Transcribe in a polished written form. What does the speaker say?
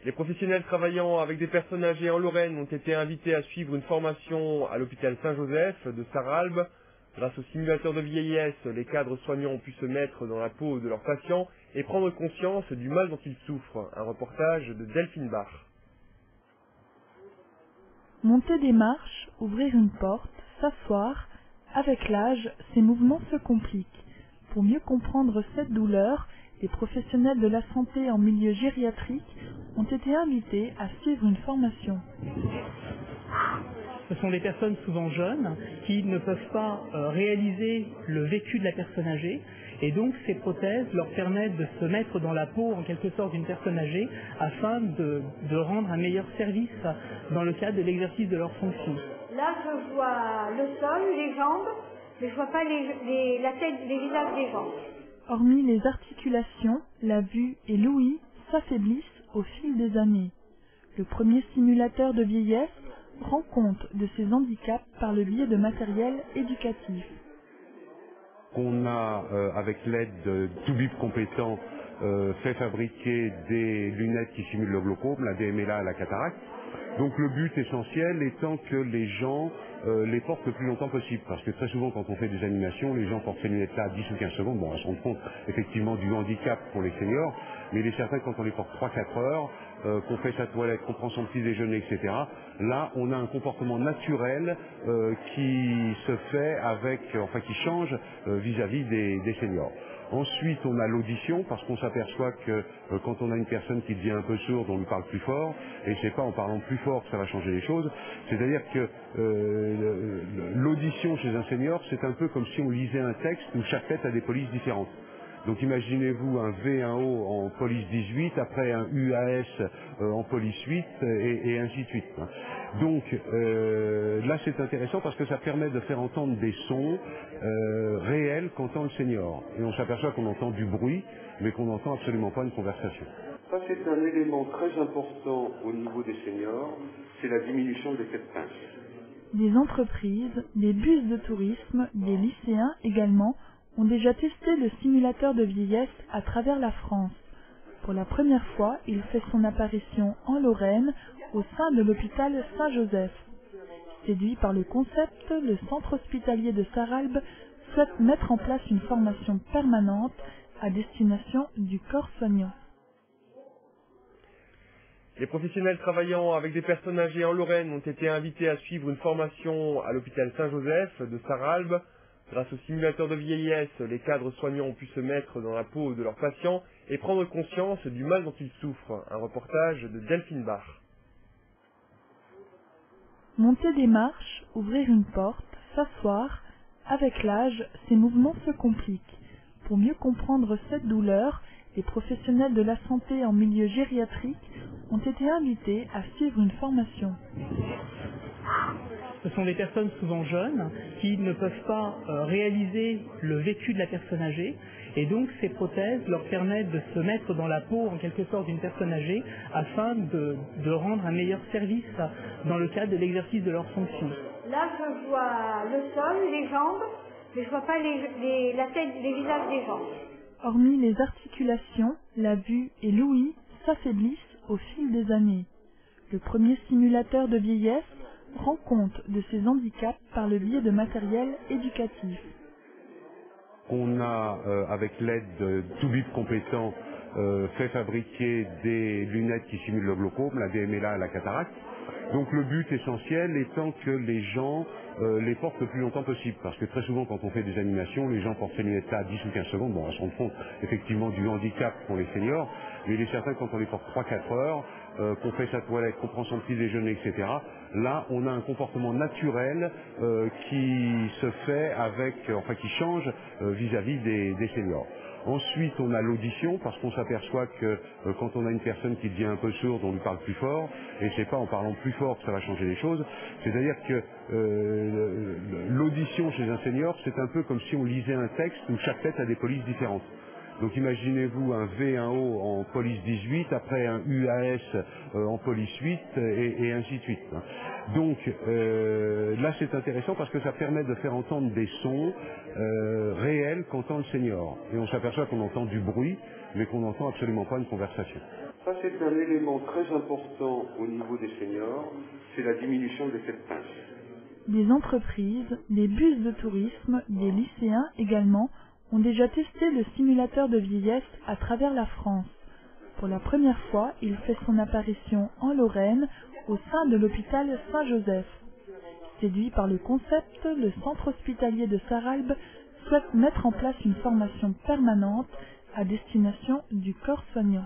Les professionnels travaillant avec des personnes âgées en Lorraine ont été invités à suivre une formation à l'hôpital Saint-Joseph de Sarralbe. Grâce au simulateur de vieillesse, les cadres soignants ont pu se mettre dans la peau de leurs patients et prendre conscience du mal dont ils souffrent. Un reportage de Delphine Bach. Monter des marches, ouvrir une porte, s'asseoir, avec l'âge, ces mouvements se compliquent. Pour mieux comprendre cette douleur, les professionnels de la santé en milieu gériatrique ont été invités à suivre une formation. Ce sont des personnes souvent jeunes qui ne peuvent pas réaliser le vécu de la personne âgée et donc ces prothèses leur permettent de se mettre dans la peau en quelque sorte d'une personne âgée afin de rendre un meilleur service dans le cadre de l'exercice de leurs fonctions. Là je vois le sol, les jambes, mais je vois pas la tête, les visages des gens. Hormis les articulations, la vue et l'ouïe s'affaiblissent au fil des années. Le premier simulateur de vieillesse rend compte de ces handicaps par le biais de matériel éducatif. On a, avec l'aide de Toubib compétent, fait fabriquer des lunettes qui simulent le glaucome, la DMLA et la cataracte. Donc le but essentiel étant que les gens les portent le plus longtemps possible. Parce que très souvent quand on fait des animations, les gens portent ces lunettes-là 10 ou 15 secondes. Bon, elles se rendent compte effectivement du handicap pour les seniors, mais il est certain que quand on les porte 3-4 heures, qu'on fait sa toilette, qu'on prend son petit déjeuner, etc., là on a un comportement naturel qui se fait qui change vis-à-vis des seniors. Ensuite, on a l'audition, parce qu'on s'aperçoit que quand on a une personne qui devient un peu sourde, on lui parle plus fort, et c'est pas en parlant plus fort que ça va changer les choses. C'est-à-dire que l'audition chez un senior, c'est un peu comme si on lisait un texte où chaque tête a des polices différentes. Donc imaginez-vous un V, un O en police 18, après un UAS en police 8, et ainsi de suite. Donc là c'est intéressant parce que ça permet de faire entendre des sons réels qu'entend le senior. Et on s'aperçoit qu'on entend du bruit, mais qu'on n'entend absolument pas une conversation. Ça c'est un élément très important au niveau des seniors, c'est la diminution des faits de pince. Des entreprises, des bus de tourisme, des lycéens également ont déjà testé le simulateur de vieillesse à travers la France. Pour la première fois, il fait son apparition en Lorraine, au sein de l'hôpital Saint-Joseph. Séduit par le concept, le centre hospitalier de Sarralbe souhaite mettre en place une formation permanente à destination du corps soignant. Les professionnels travaillant avec des personnes âgées en Lorraine ont été invités à suivre une formation à l'hôpital Saint-Joseph de Sarralbe. Grâce au simulateur de vieillesse, les cadres soignants ont pu se mettre dans la peau de leurs patients et prendre conscience du mal dont ils souffrent. Un reportage de Delphine Bach. Monter des marches, ouvrir une porte, s'asseoir, avec l'âge, ces mouvements se compliquent. Pour mieux comprendre cette douleur, les professionnels de la santé en milieu gériatrique ont été invités à suivre une formation. Ce sont des personnes souvent jeunes qui ne peuvent pas réaliser le vécu de la personne âgée et donc ces prothèses leur permettent de se mettre dans la peau en quelque sorte d'une personne âgée afin de rendre un meilleur service dans le cadre de l'exercice de leurs fonctions. Là je vois le sol, les jambes, mais je vois pas la tête, les visages des gens. Hormis les articulations, la vue et l'ouïe s'affaiblissent au fil des années. Le premier simulateur de vieillesse rend compte de ces handicaps par le biais de matériel éducatif. On a, avec l'aide de Toubib compétent, fait fabriquer des lunettes qui simulent le glaucome, la DMLA et la cataracte. Donc le but essentiel étant que les gens les portent le plus longtemps possible. Parce que très souvent quand on fait des animations, les gens portent ces lunettes-là 10 ou 15 secondes. Bon, elles se rendent compte effectivement du handicap pour les seniors, mais il est certain que quand on les porte 3-4 heures, qu'on fait sa toilette, qu'on prend son petit déjeuner, etc., là on a un comportement naturel qui se fait qui change vis-à-vis des seniors. Ensuite, on a l'audition, parce qu'on s'aperçoit que quand on a une personne qui devient un peu sourde, on lui parle plus fort, et c'est pas en parlant plus fort que ça va changer les choses. C'est-à-dire que l'audition chez un senior, c'est un peu comme si on lisait un texte où chaque tête a des polices différentes. Donc imaginez-vous un V, un O en police 18, après un UAS en police 8, et ainsi de suite. Donc là c'est intéressant parce que ça permet de faire entendre des sons réels qu'entend le senior. Et on s'aperçoit qu'on entend du bruit, mais qu'on n'entend absolument pas une conversation. Ça, c'est un élément très important au niveau des seniors, c'est la diminution de l'effet de pince. Des entreprises, des bus de tourisme, des lycéens également ont déjà testé le simulateur de vieillesse à travers la France. Pour la première fois, il fait son apparition en Lorraine, au sein de l'hôpital Saint-Joseph. Séduit par le concept, le centre hospitalier de Sarralbe souhaite mettre en place une formation permanente à destination du corps soignant.